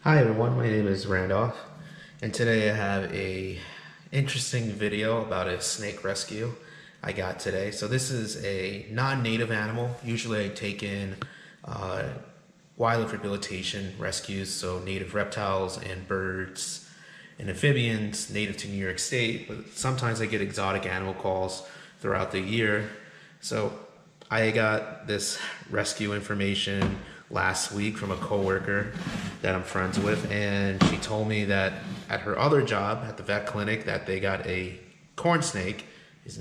Hi everyone, my name is Randolph, and today I have a interesting video about a snake rescue I got today. So this is a non-native animal. Usually I take in wildlife rehabilitation rescues, so native reptiles and birds and amphibians native to New York State, but sometimes I get exotic animal calls throughout the year. So I got this rescue information last week from a coworker that I'm friends with, and she told me that at her other job at the vet clinic that they got a corn snake.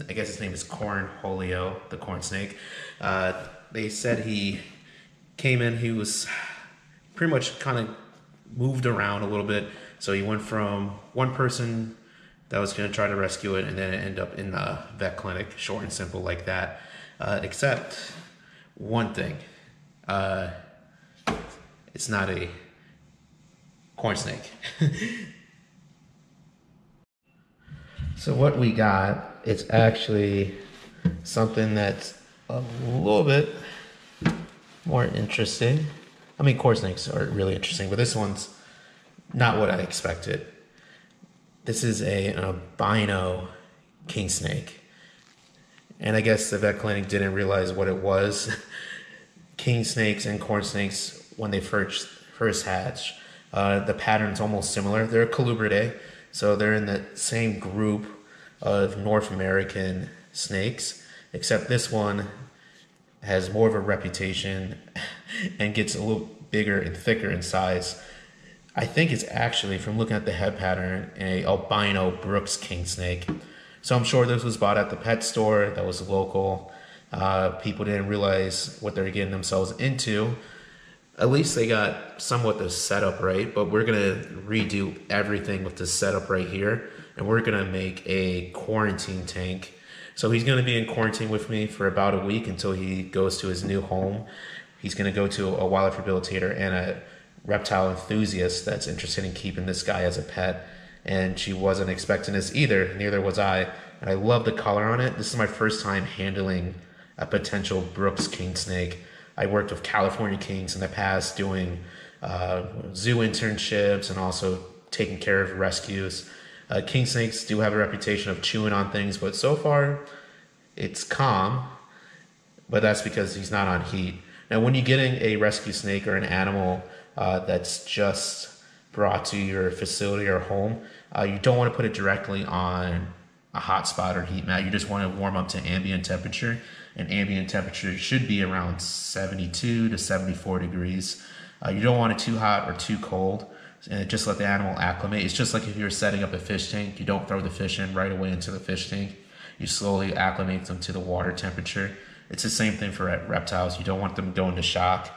I guess his name is Cornholio, the corn snake. They said he came in, he was pretty much kind of moved around a little bit. So he went from one person that was going to try to rescue it, and then it ended up in the vet clinic, short and simple like that. Except one thing. It's not a corn snake. So what we got, it's actually something that's a little bit more interesting. I mean, corn snakes are really interesting, but this one's not what I expected. This is an albino kingsnake. And I guess the vet clinic didn't realize what it was. King snakes and corn snakes, when they first hatch, the pattern's almost similar. They're colubridae, so they're in the same group of North American snakes, except this one has more of a reputation and gets a little bigger and thicker in size. I think it's actually, from looking at the head pattern, a albino Brooks king snake. So I'm sure this was bought at the pet store that was local. People didn't realize what they're getting themselves into. At least they got somewhat the setup right, but we're gonna redo everything with the setup right here, and we're gonna make a quarantine tank. So he's gonna be in quarantine with me for about a week until he goes to his new home. He's gonna go to a wildlife rehabilitator and a reptile enthusiast that's interested in keeping this guy as a pet. And she wasn't expecting this either, neither was I. And I love the color on it. This is my first time handling a potential Brooks king snake. I worked with California Kings in the past doing zoo internships and also taking care of rescues. King snakes do have a reputation of chewing on things, but so far it's calm, but that's because he's not on heat. Now, when you're getting a rescue snake or an animal that's just brought to your facility or home, you don't want to put it directly on a hot spot or heat mat. You just want to warm up to ambient temperature, and ambient temperature should be around 72 to 74 degrees. You don't want it too hot or too cold, and just let the animal acclimate. It's just like if you're setting up a fish tank. You don't throw the fish in right away into the fish tank. You slowly acclimate them to the water temperature. It's the same thing for reptiles. You don't want them going to shock.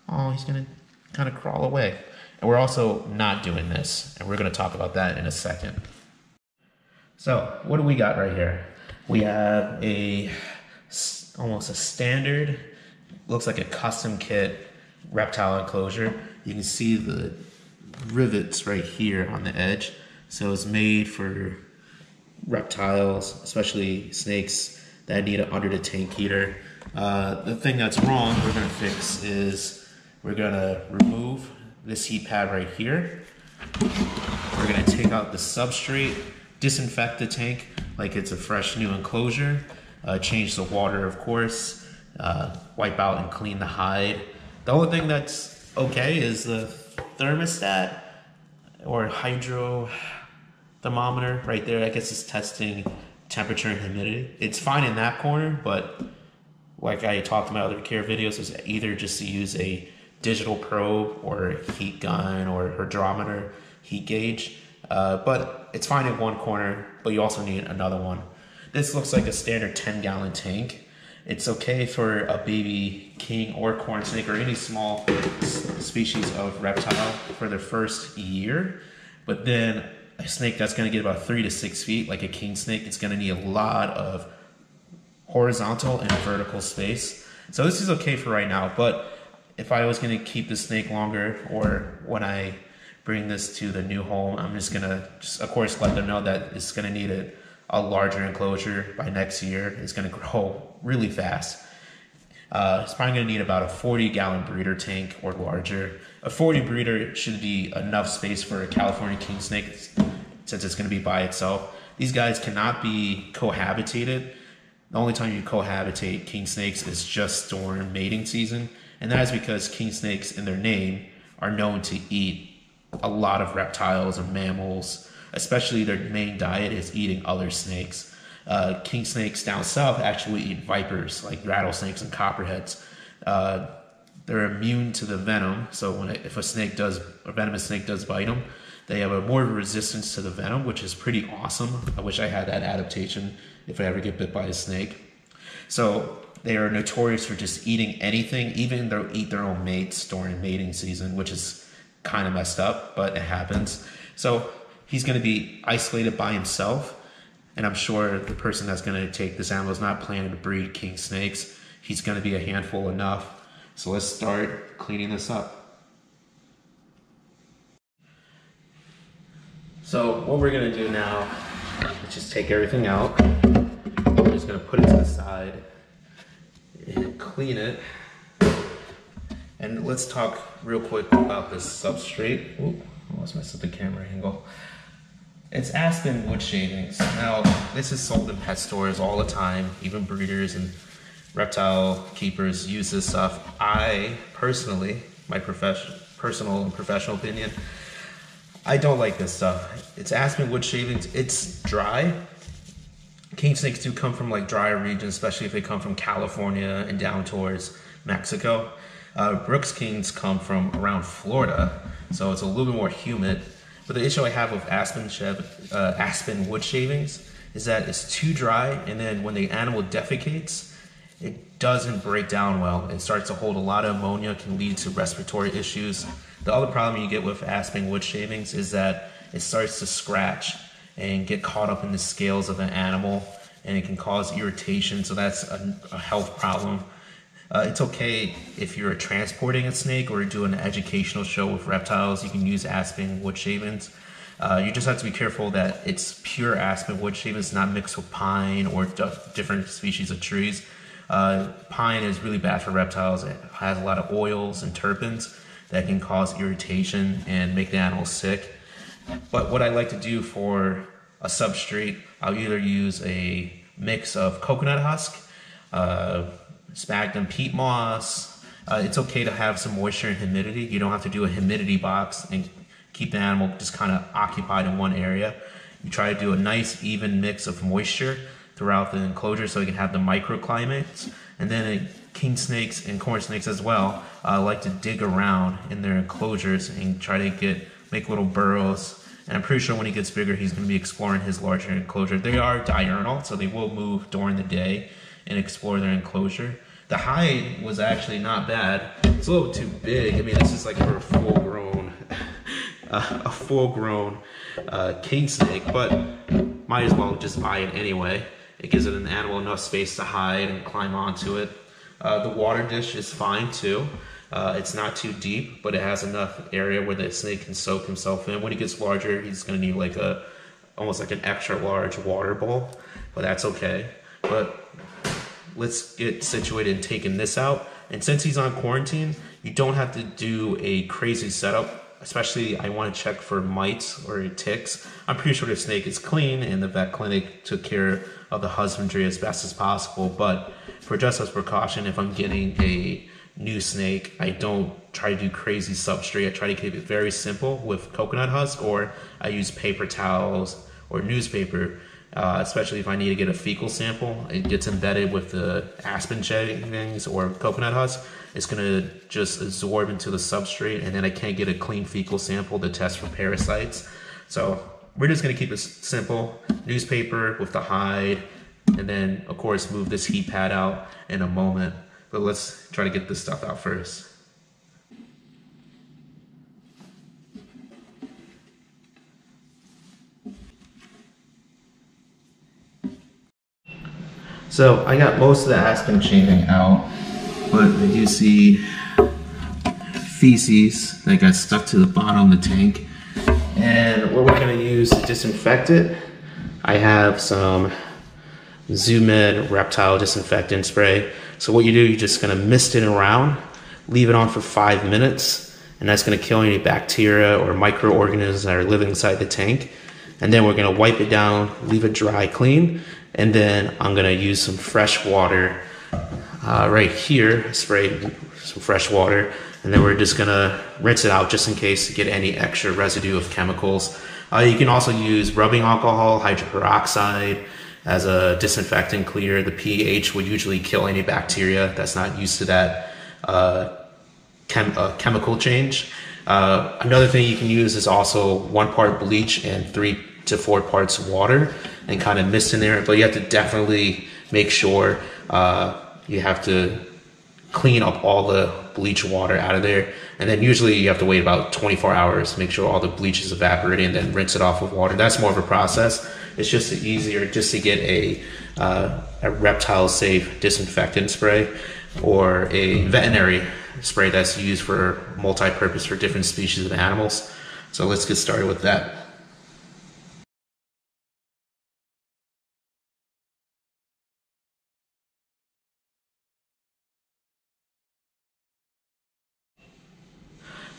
Oh, he's gonna kind of crawl away. And we're also not doing this, and we're gonna talk about that in a second. So what do we got right here? We have almost a standard, looks like a custom kit reptile enclosure. You can see the rivets right here on the edge. So it's made for reptiles, especially snakes that need an under the tank heater. The thing that's wrong we're gonna fix is we're gonna remove this heat pad right here. We're gonna take out the substrate, disinfect the tank like it's a fresh new enclosure, change the water, of course, wipe out and clean the hide. The only thing that's okay is the thermostat or hydro thermometer right there. I guess it's testing temperature and humidity. It's fine in that corner, but like I talked about other care videos, is either just to use a digital probe or a heat gun or hydrometer heat gauge. But it's fine in one corner, but you also need another one. This looks like a standard 10-gallon tank. It's okay for a baby king or corn snake or any small species of reptile for their first year. But then a snake that's gonna get about 3 to 6 feet, like a king snake, it's gonna need a lot of horizontal and vertical space. So this is okay for right now, but if I was gonna keep the snake longer, or when I bring this to the new home, I'm just gonna, of course, let them know that it's gonna need a larger enclosure by next year. It's gonna grow really fast. It's probably going to need about a 40-gallon breeder tank or larger. A 40 breeder should be enough space for a California king snake since it's going to be by itself. These guys cannot be cohabitated. The only time you cohabitate king snakes is just during mating season, and that is because king snakes in their name are known to eat a lot of reptiles and mammals, especially their main diet is eating other snakes. King snakes down south actually eat vipers like rattlesnakes and copperheads. They're immune to the venom, so if a venomous snake does bite them, they have a more resistance to the venom, which is pretty awesome. I wish I had that adaptation if I ever get bit by a snake. So they are notorious for just eating anything, even they'll eat their own mates during mating season, which is kind of messed up, but it happens. So he's going to be isolated by himself, and I'm sure the person that's going to take this animal is not planning to breed king snakes. He's going to be a handful enough. So let's start cleaning this up. So what we're going to do now is just take everything out. We're just going to put it to the side and clean it. And let's talk real quick about this substrate. Ooh, I almost messed up the camera angle. It's aspen wood shavings. Now, this is sold in pet stores all the time. Even breeders and reptile keepers use this stuff. I personally, my personal and professional opinion, I don't like this stuff. It's aspen wood shavings. It's dry. King snakes do come from like drier regions, especially if they come from California and down towards Mexico. Brooks Kings come from around Florida, so it's a little bit more humid. But the issue I have with aspen wood shavings is that it's too dry, and then when the animal defecates, it doesn't break down well. It starts to hold a lot of ammonia, can lead to respiratory issues. The other problem you get with aspen wood shavings is that it starts to scratch and get caught up in the scales of an animal, and it can cause irritation, so that's a health problem. It's okay if you're transporting a snake or doing an educational show with reptiles, you can use aspen wood shavings. You just have to be careful that it's pure aspen wood shavings, not mixed with pine or different species of trees. Pine is really bad for reptiles. It has a lot of oils and terpenes that can cause irritation and make the animal sick. But what I like to do for a substrate, I'll either use a mix of coconut husk, sphagnum peat moss. It's okay to have some moisture and humidity. You don't have to do a humidity box and keep the animal just kind of occupied in one area. You try to do a nice even mix of moisture throughout the enclosure so you can have the microclimates. And then king snakes and corn snakes as well like to dig around in their enclosures and try to make little burrows. And I'm pretty sure when he gets bigger, he's going to be exploring his larger enclosure. They are diurnal, so they will move during the day and explore their enclosure. The hide was actually not bad. It's a little too big. I mean, this is like for a full-grown king snake, but might as well just buy it anyway. It gives an animal enough space to hide and climb onto it. The water dish is fine too. It's not too deep, but it has enough area where the snake can soak himself in. When he gets larger, he's going to need like almost like an extra large water bowl, but that's okay. But let's get situated in taking this out. And since he's on quarantine, you don't have to do a crazy setup. Especially, I want to check for mites or ticks. I'm pretty sure the snake is clean and the vet clinic took care of the husbandry as best as possible. But for just as precaution, if I'm getting a new snake, I don't try to do crazy substrate. I try to keep it very simple with coconut husk, or I use paper towels or newspaper. Especially if I need to get a fecal sample, it gets embedded with the aspen shavings or coconut husk. It's gonna just absorb into the substrate, and then I can't get a clean fecal sample to test for parasites. So we're just gonna keep it simple. Newspaper with the hide, and then of course move this heat pad out in a moment. But let's try to get this stuff out first. So I got most of the aspen shaving out, but I do see feces that got stuck to the bottom of the tank. And what we're gonna use to disinfect it, I have some Zoom In reptile disinfectant spray. So what you do, you're just gonna mist it around, leave it on for 5 minutes, and that's gonna kill any bacteria or microorganisms that are living inside the tank. And then we're gonna wipe it down, leave it dry, clean, and then I'm gonna use some fresh water right here, spray some fresh water, and then we're just gonna rinse it out just in case to get any extra residue of chemicals. You can also use rubbing alcohol, hydroperoxide, as a disinfectant cleaner. The pH would usually kill any bacteria that's not used to that chemical change. Another thing you can use is also 1 part bleach and 3 to 4 parts water, and kind of mist in there. But you have to definitely make sure you have to clean up all the bleach water out of there. And then usually you have to wait about 24 hours, make sure all the bleach is evaporating, and then rinse it off with water. That's more of a process. It's just easier just to get a reptile safe disinfectant spray or a veterinary spray that's used for multi-purpose for different species of animals. So let's get started with that.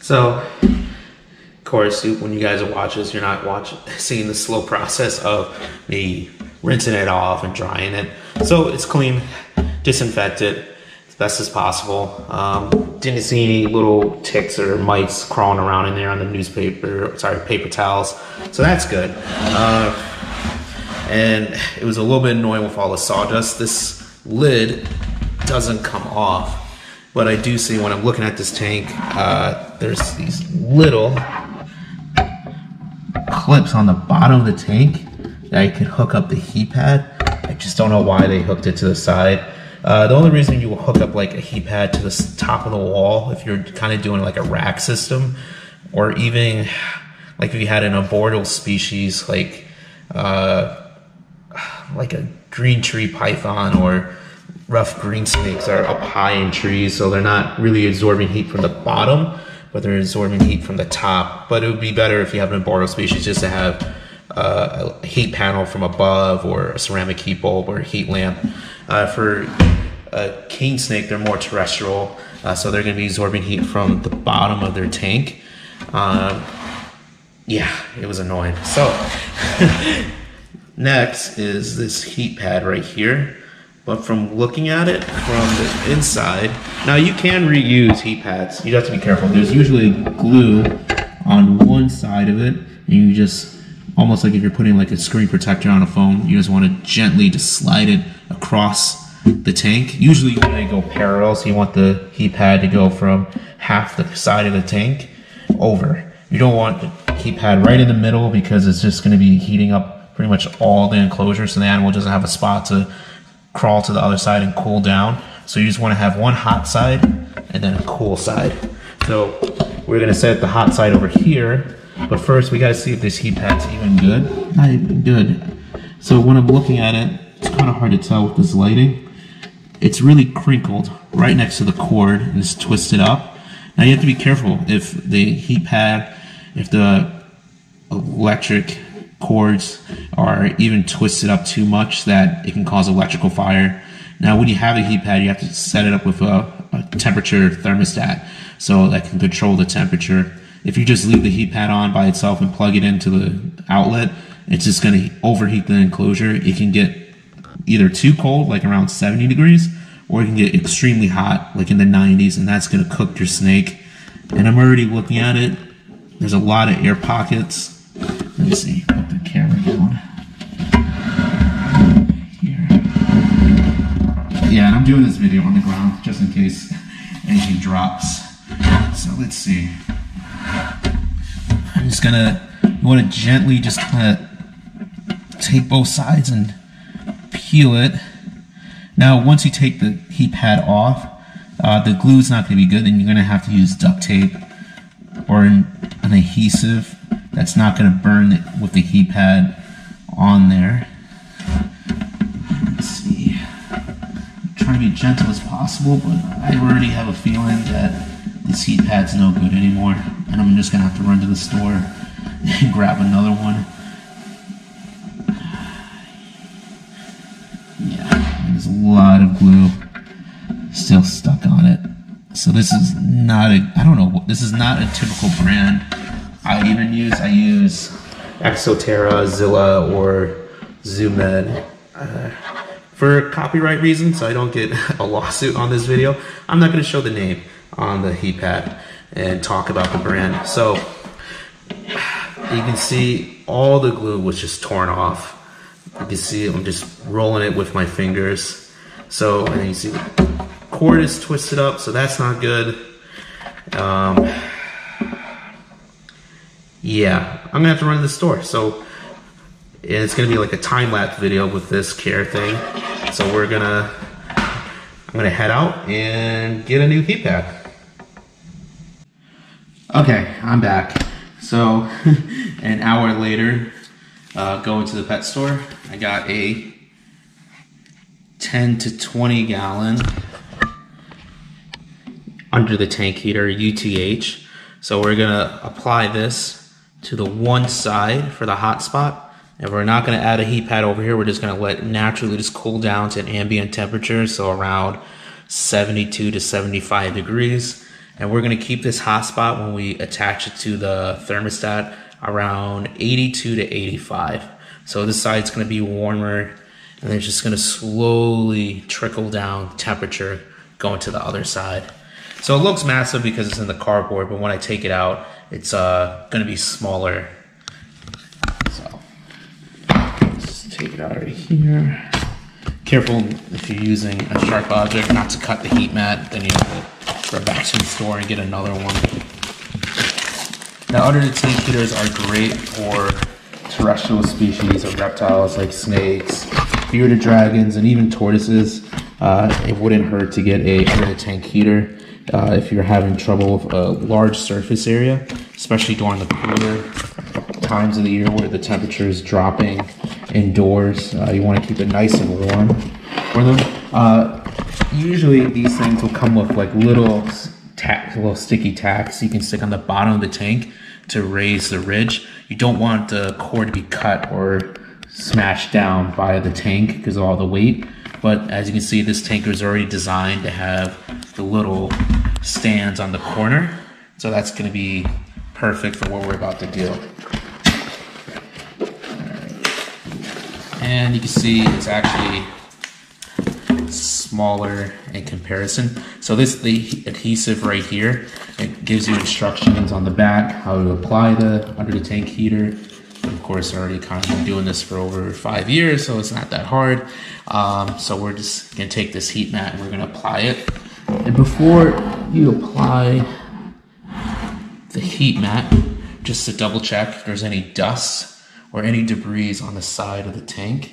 So, of course, when you guys are watching this, you're not seeing the slow process of me rinsing it off and drying it. So it's clean, disinfected as best as possible. Didn't see any little ticks or mites crawling around in there on the paper towels. So that's good. And it was a little bit annoying with all the sawdust. This lid doesn't come off. But I do see when I'm looking at this tank, there's these little clips on the bottom of the tank that I could hook up the heat pad. I just don't know why they hooked it to the side. The only reason you will hook up like a heat pad to the top of the wall, if you're kind of doing like a rack system, or even like if you had an arboreal species like a green tree python or rough green snakes are up high in trees, so they're not really absorbing heat from the bottom, but they're absorbing heat from the top. But it would be better if you have an arboreal species just to have a heat panel from above, or a ceramic heat bulb or a heat lamp. For a king snake, they're more terrestrial, so they're going to be absorbing heat from the bottom of their tank. Yeah, it was annoying. So next is this heat pad right here. But from looking at it from the inside, now you can reuse heat pads. You have to be careful. There's usually glue on one side of it, and you just, almost like if you're putting like a screen protector on a phone, you just want to gently just slide it across the tank. Usually you want to go parallel, so you want the heat pad to go from half the side of the tank over. You don't want the heat pad right in the middle, because it's just going to be heating up pretty much all the enclosure, so the animal doesn't have a spot to crawl to the other side and cool down. So you just want to have one hot side and then a cool side. So we're going to set the hot side over here, but first we got to see if this heat pad's even good. Not even good. So when I'm looking at it, it's kind of hard to tell with this lighting. It's really crinkled right next to the cord and it's twisted up. Now you have to be careful if the heat pad, if the electric cords are even twisted up too much, that it can cause electrical fire. Now when you have a heat pad, you have to set it up with a temperature thermostat, so that can control the temperature. If you just leave the heat pad on by itself and plug it into the outlet, it's just going to overheat the enclosure. It can get either too cold, like around 70 degrees, or it can get extremely hot, like in the 90s, and that's going to cook your snake. And I'm already looking at it. There's a lot of air pockets. Let me see, put the camera down here. Yeah, and I'm doing this video on the ground just in case anything drops. So let's see. I'm just gonna, you want to gently just kind of take both sides and peel it. Now, once you take the heat pad off, the glue's not going to be good, and you're going to have to use duct tape or an adhesive that's not going to burn with the heat pad on there. Let's see. I'm trying to be gentle as possible, but I already have a feeling that this heat pad's no good anymore, and I'm just going to have to run to the store and grab another one. Yeah, there's a lot of glue. still stuck on it. So this is not a, I don't know, this is not a typical brand I even use. I use Exotera, Zilla, or Zoomed. For copyright reasons, so I don't get a lawsuit on this video, I'm not going to show the name on the heat pad and talk about the brand. So you can see all the glue was just torn off. You can see I'm just rolling it with my fingers. So, and then you see the cord is twisted up, so that's not good. Yeah, I'm gonna have to run to the store. So it's gonna be like a time-lapse video with this care thing. So I'm gonna head out and get a new heat pad. Okay, I'm back. So an hour later, going to the pet store, I got a 10 to 20 gallon under the tank heater, UTH. So we're gonna apply this to the one side for the hot spot. And we're not going to add a heat pad over here. We're just going to let it naturally just cool down to an ambient temperature, so around 72 to 75 degrees. And we're going to keep this hot spot when we attach it to the thermostat around 82 to 85. So this side's going to be warmer, and then it's just going to slowly trickle down temperature going to the other side. So it looks massive because it's in the cardboard, but when I take it out, it's going to be smaller. Take it out right here. Careful if you're using a sharp object not to cut the heat mat, then you have to go back to the store and get another one. Now under the tank heaters are great for terrestrial species of reptiles like snakes, bearded dragons, and even tortoises. It wouldn't hurt to get a under the tank heater if you're having trouble with a large surface area, especially during the cooler times of the year where the temperature is dropping indoors. You want to keep it nice and warm for them. Usually these things will come with like little sticky tacks you can stick on the bottom of the tank to raise the ridge. You don't want the cord to be cut or smashed down by the tank because of all the weight. But as you can see, this tanker is already designed to have the little stands on the corner. So that's going to be perfect for what we're about to do. And you can see it's actually smaller in comparison. So this, the adhesive right here, it gives you instructions on the back how to apply the under the tank heater. Of course, I already kind of been doing this for over 5 years, so it's not that hard. So we're just gonna take this heat mat and we're gonna apply it. And before you apply the heat mat, just to double check if there's any dust or any debris on the side of the tank.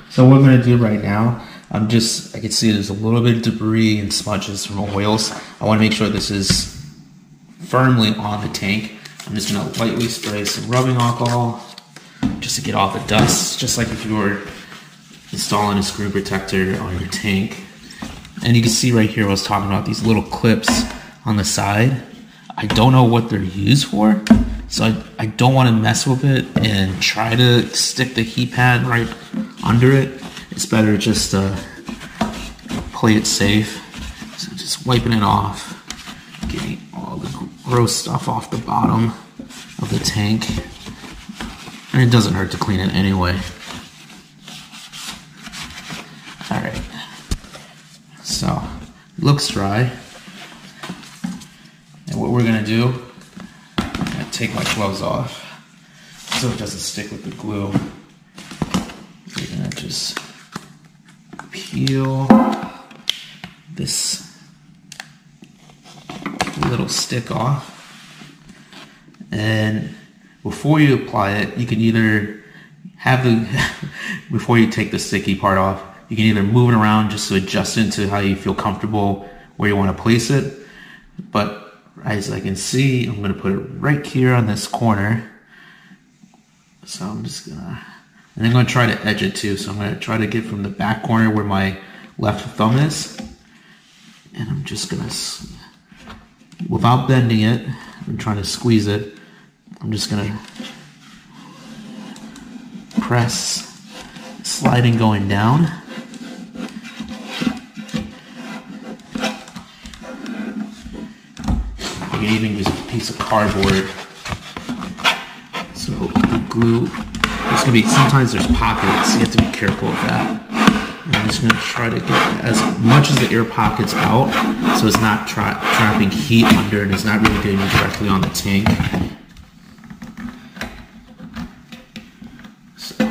So what I'm going to do right now, I can see there's a little bit of debris and smudges from oils. I want to make sure this is firmly on the tank. I'm just going to lightly spray some rubbing alcohol just to get off the dust, just like if you were installing a screen protector on your tank. And you can see right here I was talking about these little clips on the side. I don't know what they're used for, so I don't want to mess with it and try to stick the heat pad right under it. It's better just to play it safe. So just wiping it off, getting all the gross stuff off the bottom of the tank. And it doesn't hurt to clean it anyway. Alright, so it looks dry. And what we're gonna do, I'm gonna take my gloves off so it doesn't stick with the glue. We're gonna just peel this little stick off. And before you apply it, you can either have before you take the sticky part off, you can either move it around just to adjust it to how you feel comfortable where you want to place it. But as I can see, I'm going to put it right here on this corner. So I'm just gonna, and I'm going to try to edge it too. So I'm going to try to get from the back corner where my left thumb is. And I'm just going to, without bending it, I'm trying to squeeze it. I'm just going to press, sliding going down. You can even use a piece of cardboard. So the glue, there's gonna be, sometimes there's pockets, you have to be careful of that. And I'm just gonna try to get as much as the air pockets out so it's not trapping heat under and it's not really getting directly on the tank. So,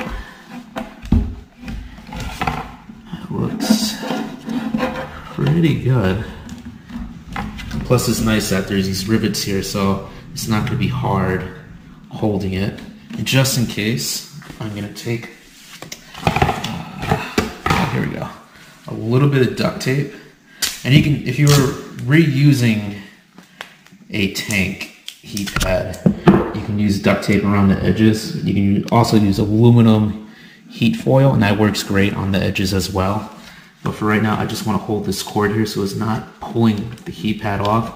that looks pretty good. Plus it's nice that there's these rivets here, so it's not gonna be hard holding it. And just in case, I'm gonna take, here we go, a little bit of duct tape. And you can, if you were reusing a tank heat pad, you can use duct tape around the edges. You can also use aluminum heat foil, and that works great on the edges as well. But for right now, I just want to hold this cord here so it's not pulling the heat pad off,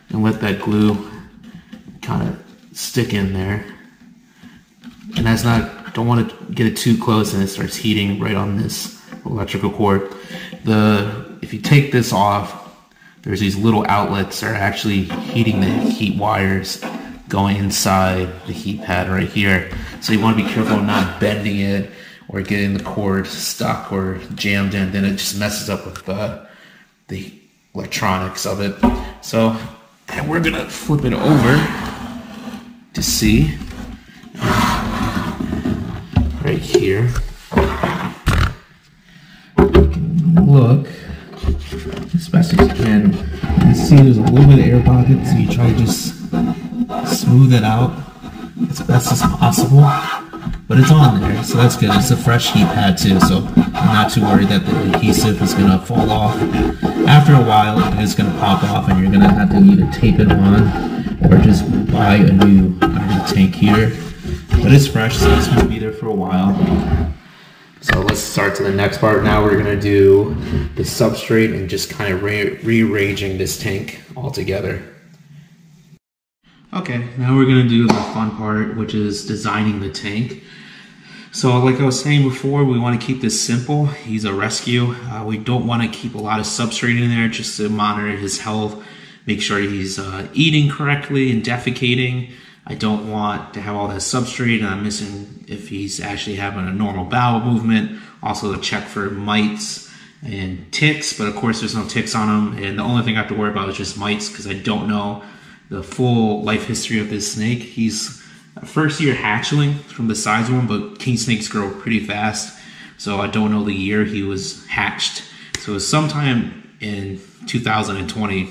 and let that glue kind of stick in there. And that's not, don't want to get it too close and it starts heating right on this electrical cord. If you take this off, there's these little outlets that are actually heating the heat wires going inside the heat pad right here. So you want to be careful of not bending it or getting the cord stuck or jammed in. Then it just messes up with the electronics of it. So, and we're gonna flip it over to see right here. You can look as best as you can. You can see there's a little bit of air pockets, so you try to just smooth it out as best as possible. But it's on there, so that's good. It's a fresh heat pad too, so I'm not too worried that the adhesive is gonna fall off. After a while, it's gonna pop off, and you're gonna have to either tape it on or just buy a new under the tank here. But it's fresh, so it's gonna be there for a while. So let's start to the next part. Now we're gonna do the substrate and just kind of rearranging this tank all together. Okay, now we're gonna do the fun part, which is designing the tank. So like I was saying before, we want to keep this simple. He's a rescue. We don't want to keep a lot of substrate in there just to monitor his health, make sure he's eating correctly and defecating. I don't want to have all that substrate, and I'm missing if he's actually having a normal bowel movement. Also to check for mites and ticks, but of course there's no ticks on him, and the only thing I have to worry about is just mites because I don't know the full life history of this snake. He's a first year hatchling from the size of him, but king snakes grow pretty fast, so I don't know the year he was hatched. So it was sometime in 2020,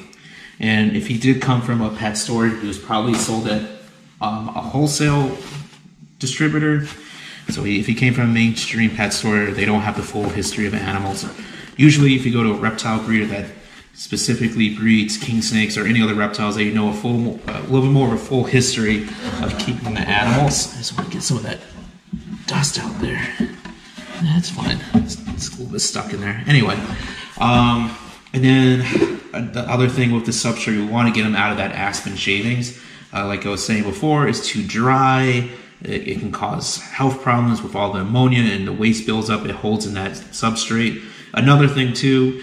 and if he did come from a pet store, he was probably sold at a wholesale distributor. So if he came from a mainstream pet store, they don't have the full history of animals. Usually if you go to a reptile breeder that specifically breeds king snakes or any other reptiles, they know a little bit more of a full history of keeping the animals. I just want to get some of that dust out there. That's fine. It's a little bit stuck in there. Anyway, and then the other thing with the substrate, we want to get them out of that aspen shavings. Like I was saying before, it's too dry. It can cause health problems with all the ammonia and the waste builds up. It holds in that substrate. Another thing too,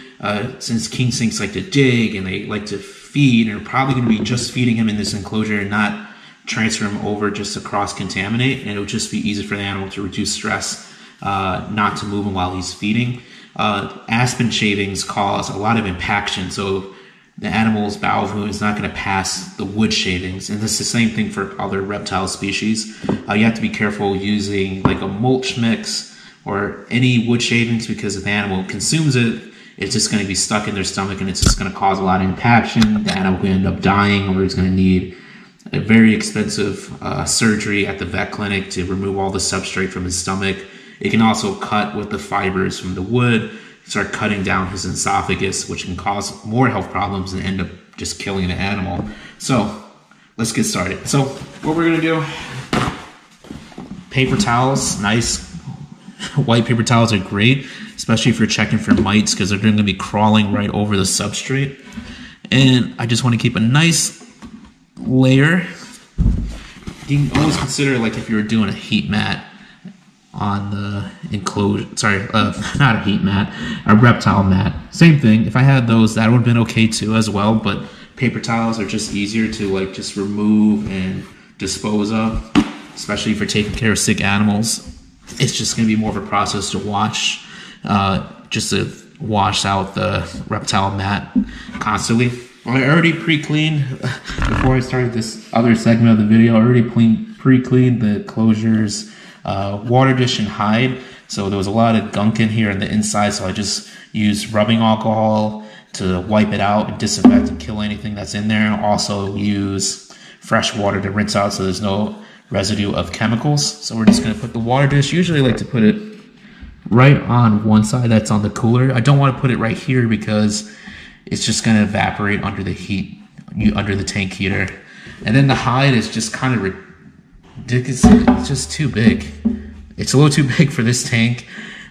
since king snakes like to dig and they like to feed, and we're probably going to be just feeding him in this enclosure and not transfer him over just to cross-contaminate, and it'll just be easy for the animal to reduce stress, not to move him while he's feeding. Aspen shavings cause a lot of impaction, so the animal's bowel movement is not going to pass the wood shavings, and this is the same thing for other reptile species. You have to be careful using like a mulch mix or any wood shavings, because if the animal consumes it, it's just going to be stuck in their stomach and it's just going to cause a lot of impaction. The animal can end up dying, or it's going to need a very expensive surgery at the vet clinic to remove all the substrate from his stomach. It can also cut with the fibers from the wood, start cutting down his esophagus, which can cause more health problems and end up just killing the animal. So let's get started. So what we're going to do, paper towels, nice white paper towels are great, especially if you're checking for mites, because they're going to be crawling right over the substrate. And I just want to keep a nice layer. You can always consider, like, if you were doing a heat mat on the enclosure, sorry, not a heat mat, a reptile mat. Same thing. If I had those, that would have been okay too as well, but paper towels are just easier to like just remove and dispose of, especially if you're taking care of sick animals. It's just going to be more of a process to wash, just to wash out the reptile mat constantly. Well, I already pre-cleaned, before I started this other segment of the video, I already pre-cleaned the Enclosure's water dish and hide. So there was a lot of gunk in here on the inside, so I just used rubbing alcohol to wipe it out and disinfect and kill anything that's in there. Also use fresh water to rinse out so there's no residue of chemicals. So we're just going to put the water dish, usually I like to put it right on one side that's on the cooler. I don't want to put it right here because it's just going to evaporate under the heat, under the tank heater. And then the hide is just kind of ridiculous. It's just too big. It's a little too big for this tank,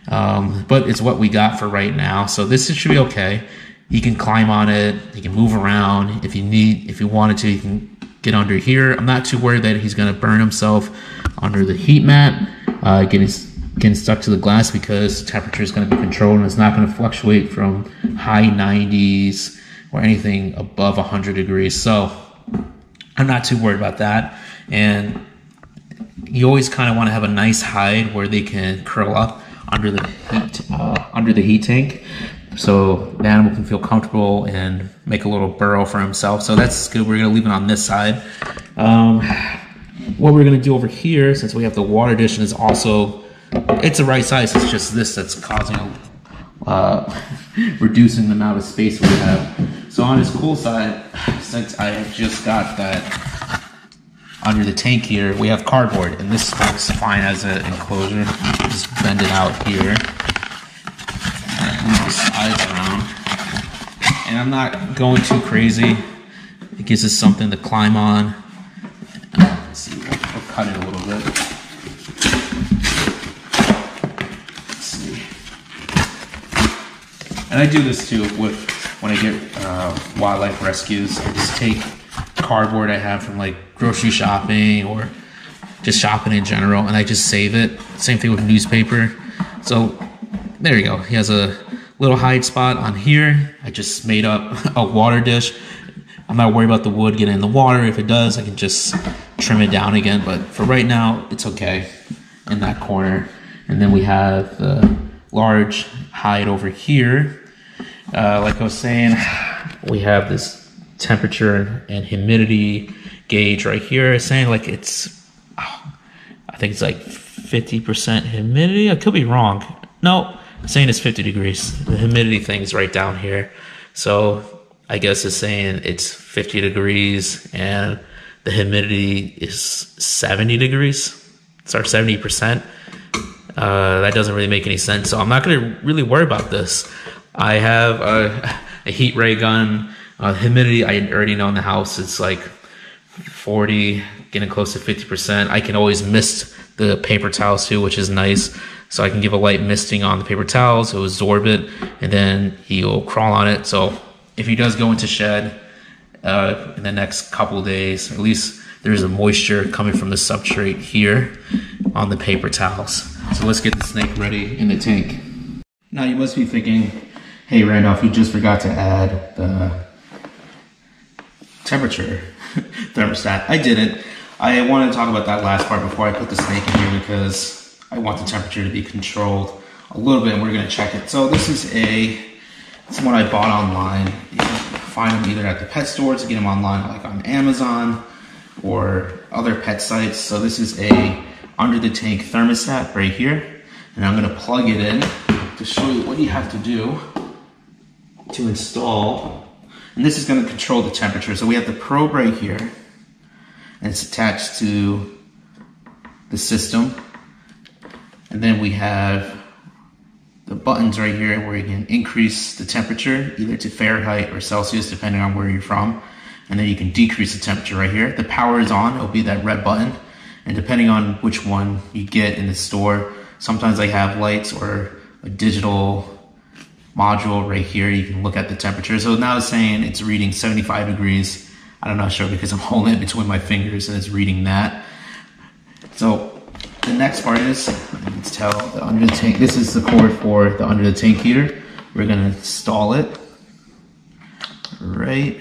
but it's what we got for right now. So this should be okay. He can climb on it. He can move around. If you wanted to, he can get under here. I'm not too worried that he's going to burn himself under the heat mat, getting stuck to the glass, because temperature is going to be controlled and it's not going to fluctuate from high 90s or anything above 100 degrees. So I'm not too worried about that. And you always kind of want to have a nice hide where they can curl up under the heat tank, so the animal can feel comfortable and make a little burrow for himself. So that's good. We're going to leave it on this side. What we're going to do over here, since we have the water dish and it's the right size, it's just this that's causing reducing the amount of space we have. So on his cool side, since I just got that under the tank here, we have cardboard, and this works fine as an enclosure. Just bend it out here, move the sides around, and I'm not going too crazy. It gives us something to climb on. Let's see, we'll cut it a little bit. Let's see. And I do this too when I get wildlife rescues. I just take cardboard I have from like grocery shopping or just shopping in general, and I just save it. Same thing with newspaper. So there you go. He has a little hide spot on here. I just made up a water dish. I'm not worried about the wood getting in the water. If it does, I can just trim it down again, but for right now it's okay in that corner. And then we have the large hide over here. Like I was saying, we have this temperature and humidity gauge right here. It's saying like I think it's like 50% humidity. I could be wrong. No, it's saying it's 50 degrees. The humidity thing is right down here. So I guess it's saying it's 50 degrees and the humidity is 70 degrees. It's our 70%. That doesn't really make any sense. So I'm not going to really worry about this. I have a heat ray gun. Humidity, I already know in the house, it's like 40, getting close to 50%. I can always mist the paper towels too, which is nice. So I can give a light misting on the paper towels, it'll absorb it, and then he'll crawl on it. So if he does go into shed in the next couple of days, at least there's a moisture coming from the substrate here on the paper towels. So let's get the snake ready in the tank. Now you must be thinking, hey Randolph, you just forgot to add the temperature thermostat. I didn't. I wanted to talk about that last part before I put the snake in here because I want the temperature to be controlled a little bit, and we're going to check it. So this is it's one I bought online. You can find them either at the pet stores, get them online like on Amazon or other pet sites. So this is a under the tank thermostat right here, and I'm going to plug it in to show you what you have to do to install. And this is going to control the temperature. So we have the probe right here, and it's attached to the system. And then we have the buttons right here where you can increase the temperature either to Fahrenheit or Celsius depending on where you're from. And then you can decrease the temperature right here. The power is on, it'll be that red button. And depending on which one you get in the store, sometimes they have lights or a digital module right here. You can look at the temperature. So now it's saying it's reading 75 degrees. I'm not sure because I'm holding it between my fingers and it's reading that. So the next part is, let's tell the under the tank. This is the cord for the under the tank heater. We're going to install it right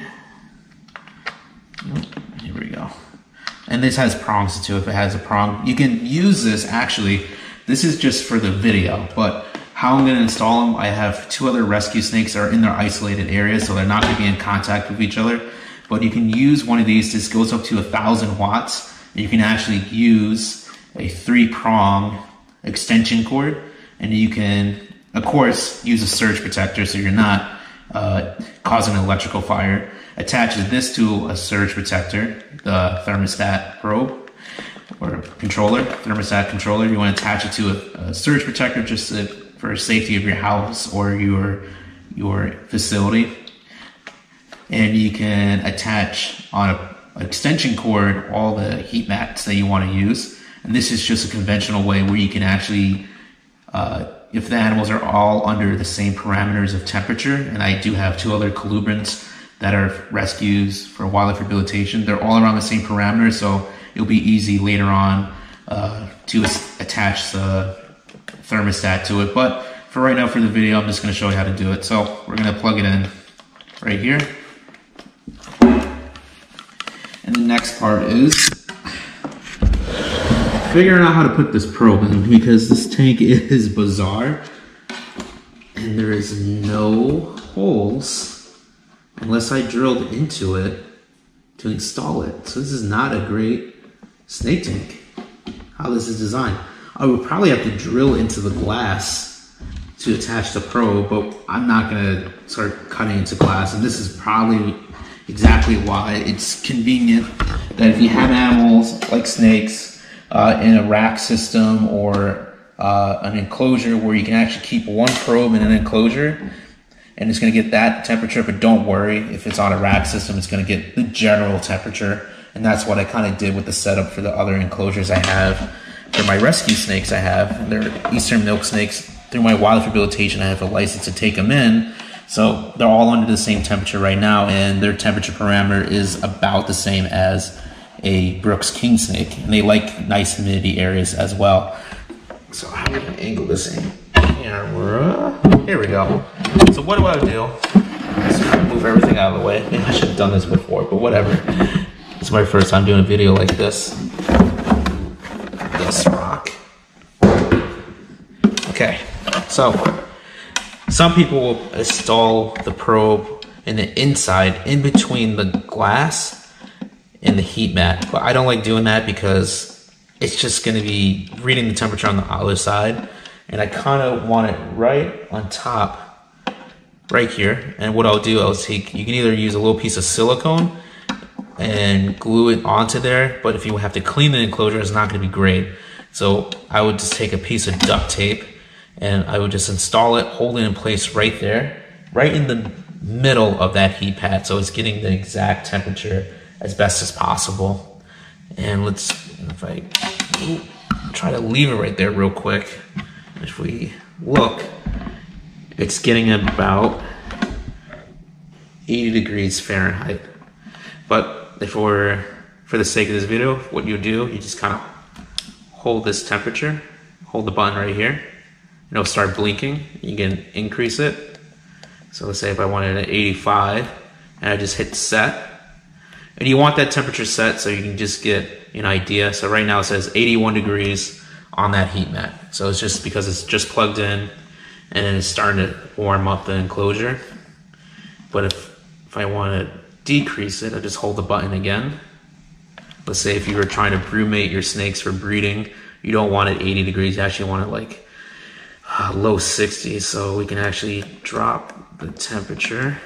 and this has prongs too. If it has a prong, you can use this. Actually, this is just for the video, but how I'm going to install them, I have 2 other rescue snakes that are in their isolated areas, so they're not going to be in contact with each other. But you can use one of these. This goes up to 1,000 watts. And you can actually use a 3-prong extension cord, and you can, of course, use a surge protector so you're not causing an electrical fire. Attaches this to a surge protector, the thermostat probe or controller, thermostat controller. You want to attach it to a surge protector just for safety of your house or your facility. And you can attach on an extension cord all the heat mats that you want to use. And this is just a conventional way where you can actually, if the animals are all under the same parameters of temperature, and I do have 2 other colubrins that are rescues for wildlife rehabilitation, they're all around the same parameters, so it'll be easy later on to attach the thermostat to it. But for right now, for the video, I'm just going to show you how to do it. So we're going to plug it in right here. And the next part is figuring out how to put this probe in, because this tank is bizarre and there is no holes unless I drilled into it to install it. So this is not a great snake tank, how this is designed. I would probably have to drill into the glass to attach the probe, but I'm not gonna start cutting into glass. And this is probably exactly why it's convenient that if you have animals like snakes in a rack system or an enclosure where you can actually keep one probe in an enclosure, and it's going to get that temperature. But don't worry, if it's on a rack system, it's going to get the general temperature. And that's what I kind of did with the setup for the other enclosures I have for my rescue snakes. I have, they're eastern milk snakes. Through my wildlife rehabilitation, I have a license to take them in. So they're all under the same temperature right now, and their temperature parameter is about the same as a Brooks Kingsnake. And they like nice humidity areas as well. So how are we going to angle this in? Here we go. So what do I do? Let's move everything out of the way. Maybe I should have done this before, but whatever. It's my first time doing a video like this. This rock. Okay, so some people will install the probe in the inside, in between the glass and the heat mat. But I don't like doing that because it's just going to be reading the temperature on the other side. And I kind of want it right on top, right here. And what I'll do, you can either use a little piece of silicone and glue it onto there. But if you have to clean the enclosure, it's not going to be great. So I would just take a piece of duct tape and I would just install it, hold it in place right there, right in the middle of that heat pad. So it's getting the exact temperature as best as possible. And if I try to leave it right there real quick. If we look, it's getting about 80 degrees Fahrenheit. But for the sake of this video, what you do, you just kind of hold this temperature, hold the button right here, and it'll start blinking. You can increase it. So let's say if I wanted at 85, and I just hit set. And you want that temperature set so you can just get an idea. So right now it says 81 degrees on that heat mat. So it's just because it's just plugged in and it's starting to warm up the enclosure. But if I want to decrease it, I just hold the button again. Let's say if you were trying to brumate your snakes for breeding, you don't want it 80 degrees, you actually want it like low 60s, so we can actually drop the temperature.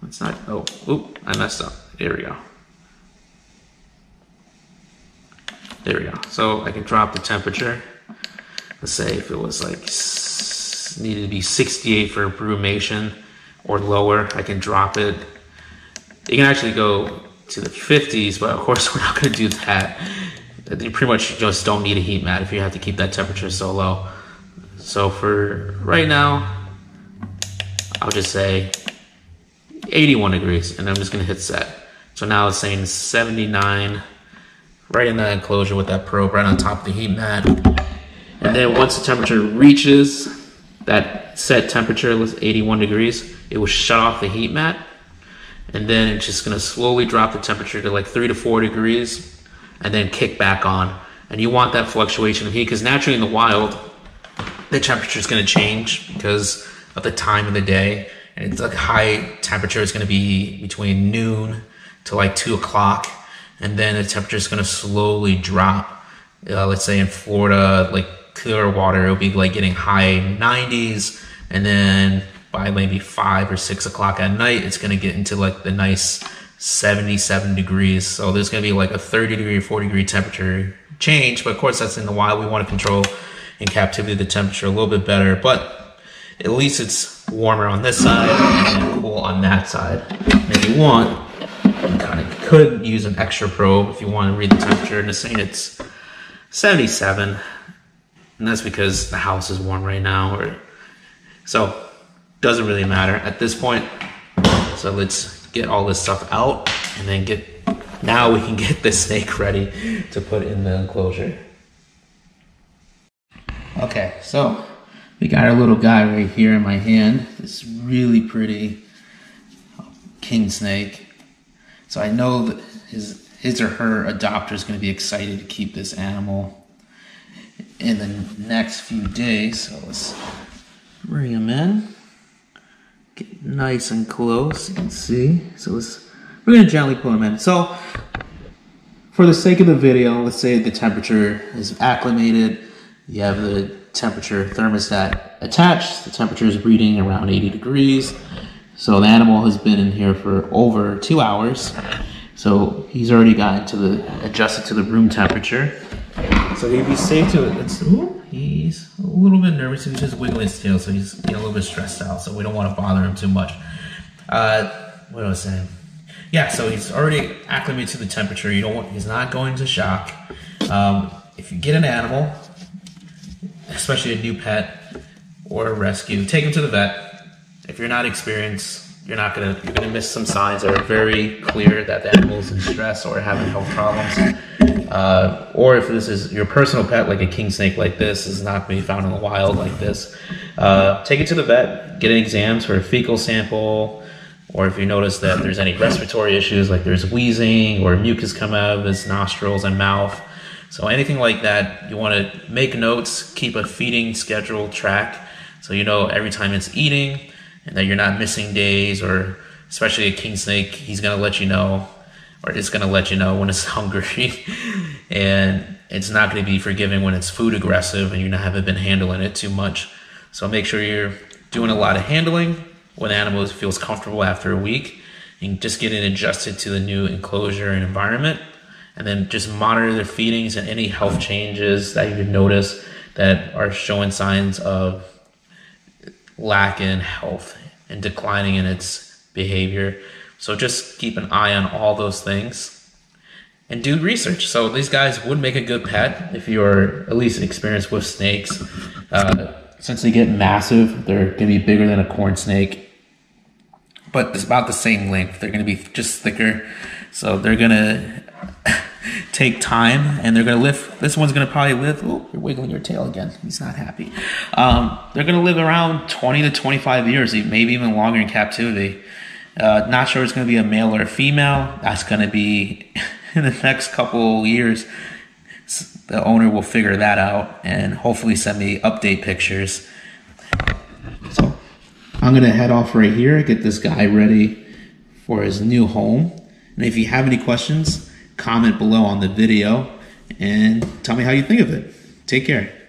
It's not, I messed up. There we go. There we go. So I can drop the temperature. Let's say if it was like, needed to be 68 for brumation or lower, I can drop it. You can actually go to the 50s, but of course we're not going to do that. You pretty much just don't need a heat mat if you have to keep that temperature so low. So for right now, I'll just say 81 degrees, and I'm just going to hit set. So now it's saying 79, right in that enclosure with that probe right on top of the heat mat. And then once the temperature reaches that set temperature, 81 degrees, it will shut off the heat mat. and then it's just gonna slowly drop the temperature to like 3 to 4 degrees, and then kick back on. And you want that fluctuation of heat, because naturally in the wild, the temperature is gonna change because of the time of the day. And it's like high temperature is gonna be between noon to like 2 o'clock, and then the temperature is gonna slowly drop. Let's say in Florida, like clear water, it'll be like getting high 90s, and then by maybe 5 or 6 o'clock at night, it's gonna get into like the nice 77 degrees. So there's gonna be like a 30 degree, 40 degree temperature change. But of course, that's in the wild. We want to control in captivity the temperature a little bit better, but at least it's warmer on this side and cool on that side. And if you want, you kind of could use an extra probe if you want to read the temperature. And it's saying it's 77, and that's because the house is warm right now. So doesn't really matter at this point. So let's get all this stuff out, and then now we can get the snake ready to put in the enclosure. Okay, so we got our little guy right here in my hand. This really pretty king snake. So I know that his or her adopter is going to be excited to keep this animal in the next few days. So let's bring him in. Get nice and close, you can see. So we're gonna gently pull him in. So for the sake of the video, let's say the temperature is acclimated. You have the temperature thermostat attached. The temperature is reading around 80 degrees. So the animal has been in here for over 2 hours. So he's already gotten adjusted to the room temperature. So he'd be safe to it. He's a little bit nervous. He's just wiggling his tail, so he's getting a little bit stressed out. So we don't want to bother him too much. What was I saying? Yeah, so he's already acclimated to the temperature. He's not going to shock. If you get an animal, especially a new pet or a rescue, take him to the vet. If you're not experienced, you're gonna miss some signs that are very clear that the animal's in stress or having health problems. Or if this is your personal pet, like a king snake like this, is not being found in the wild like this, take it to the vet, get an exams for a fecal sample, or if you notice that there's any respiratory issues, like there's wheezing or mucus come out of his nostrils and mouth. So anything like that, you want to make notes, keep a feeding schedule track, so you know every time it's eating and that you're not missing days. Or especially a king snake, he's going to let you know, or it's going to let you know when it's hungry. And it's not going to be forgiving when it's food aggressive and you haven't been handling it too much. So make sure you're doing a lot of handling when the animal feels comfortable after a week, and just getting adjusted to the new enclosure and environment. And then just monitor their feedings and any health changes that you notice that are showing signs of lack in health and declining in its behavior. So just keep an eye on all those things and do research. So these guys would make a good pet if you're at least experienced with snakes. Since they get massive, they're going to be bigger than a corn snake, but it's about the same length. They're going to be just thicker. So they're going to take time, and they're going to live. This one's going to probably live. Oh, you're wiggling your tail again. He's not happy. They're going to live around 20 to 25 years, maybe even longer in captivity. Not sure it's going to be a male or a female. That's going to be in the next couple years. The owner will figure that out and hopefully send me update pictures. So I'm going to head off right here, get this guy ready for his new home. And if you have any questions, comment below on the video and tell me how you think of it. Take care.